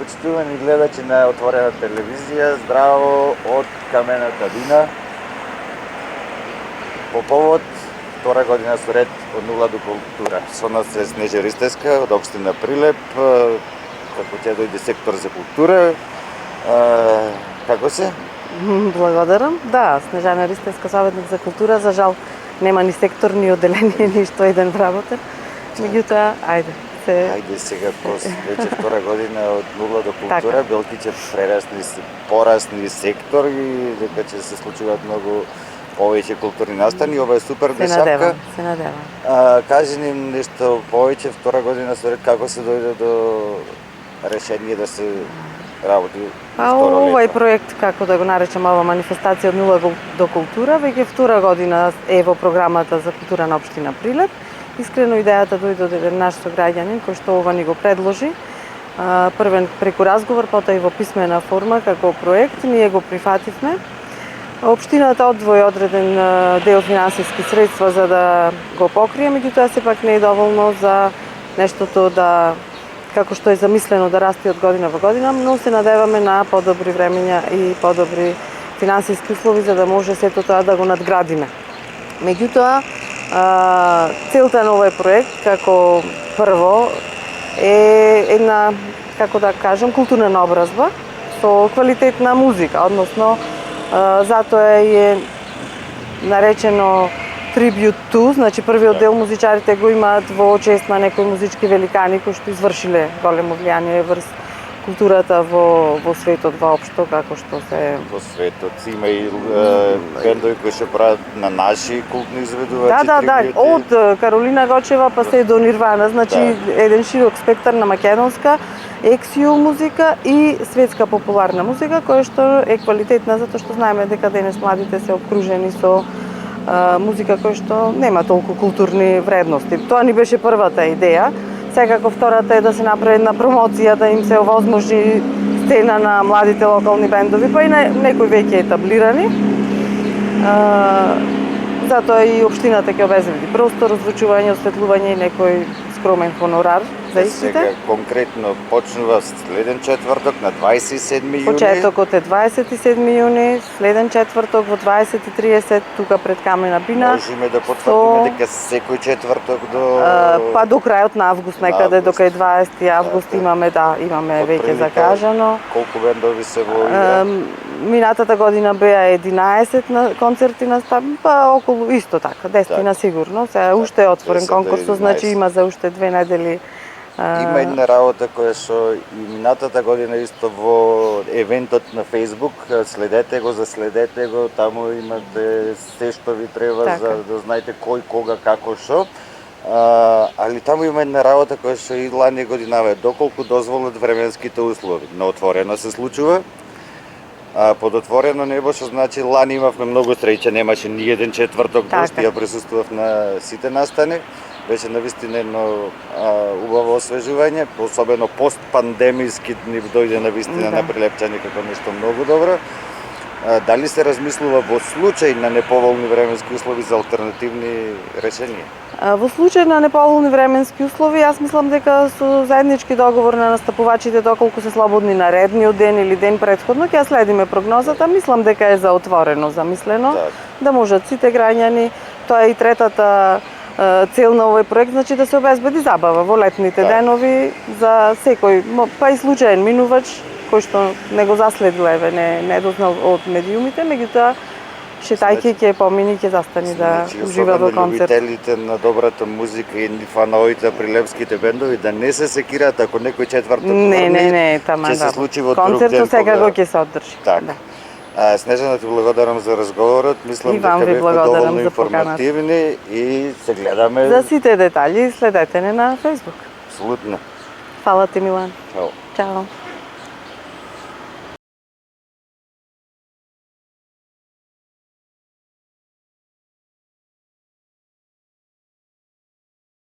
почитувани гледачи на Отворена телевизија, здраво од Камената Дина. По повод втора година со ред од нула до култура. Со нас е Снежа Ристевска од општина Прилеп, како ќе дојде сектор за култура. Како се? Благодарам. Да, Снежана Ристевска, советник за култура. За жал нема ни сектор, ни одделение, ништо еден вработен. Меѓутоа, ајде сега веќе втора година од нула до култура, белки ќе порасни сектор и дека ќе се случуваат многу повеќе културни настани. Ова е супер дешавка. Се надевам. Кажи ни нешто повеќе втора година со ред, како се дојде до решение да се работи второ лето? Овој проект, како да го наречам, ова манифестација од нула до култура, веќе втора година е во програмата за култура на општина Прилеп. Искрено идејата дојде од еден наш сограѓанин кој што ова ни го предложи. Првен преку разговор, потоа и во писмена форма како проект, ние го прифативме. Општината одвои одреден дел финансиски средства за да го покрие, меѓутоа сепак не е доволно за нештото да, како што е замислено, да расте од година во година, но се надеваме на подобри времења и подобри финансиски услови за да може сето тоа да го надградиме. Меѓутоа, целта на овој проект, како прво, е една, како да кажам, културна наобразба со квалитетна музика, односно затоа е наречено Tribute to, значи првиот дел музичарите го имаат во чест на некои музички великани кои што извршиле големо влијание врз културата во светот воопшто, како што се во светот. Има и бендови кои што прават на наши култни изведувачи. Да, од Каролина Гочева па се до Нирвана, значи еден широк спектар на македонска ексио музика и светска популарна музика, која што е квалитетна затоа што знаеме дека денес младите се обкружени со музика која што нема толку културни вредности. Тоа ни беше првата идеја. Секако втората е да се направи една промоција, да им се овозможи сцена на младите локални бендови, па и на некои веќе етаблирани. Затоа и општината ќе обезбеди простор, озвучување, осветлување и некој скромен хонорар за истите. Сега конкретно почнува следен четврток на 27 јуни. Почетокот е 27 јуни, следен четврток во 20:30 тука пред Камена Бина. Можеме да потврдиме дека секој четврток до па до крајот на август, некаде до кај 20 август имаме веќе закажано. Колку бендови се во игра? Минатата година беа 11 на концерти на па околу исто така, 10 сигурно. Сега уште е отворен конкурсот, значи има за уште 2 недели. Има една работа која што и минатата година исто во евентот на Facebook, следете го, таму имате се што ви треба за да знаете кој, кога, како, што. Али таму има една работа која што и лани годинава, доколку дозволат временските услови. На отворено се случува. Под отворено небо, што значи лани имавме многу среќа, немаше ни еден четврток гости, ја присуствував на сите настани. Беше навистина едно убаво освежување, особено постпандемиски ни дојде навистина на прилепчани како нешто многу добро. Дали се размислува во случај на неповолни временски услови за алтернативни решенија? Во случај на неповолни временски услови, јас мислам дека со заеднички договор на настапувачите доколку се слободни наредниот ден или ден претходно, ќе следиме прогнозата. Мислам дека е за отворено замислено, да можат сите граѓани, тоа е и третата цел на овој проект, значи да се обезбеди забава во летните денови за секој, па и случаен минувач кој што не го заследил, не дознал од медиумите, меѓутоа шетајќи ќе помини, ќе застани да ужива во концерт. Любителите на добрата музика и фановите прилепските бендови да не се секираат ако некој четврток не, тама ќе се случи во друг ден. Концертот секако ќе се одржи. Снежана, ти благодарам за разговорот. Мислам дека бевме доволно информативни и се гледаме. За сите детали следете не на Facebook. Апсолутно. Фала ти, Милан. Чао. Чао.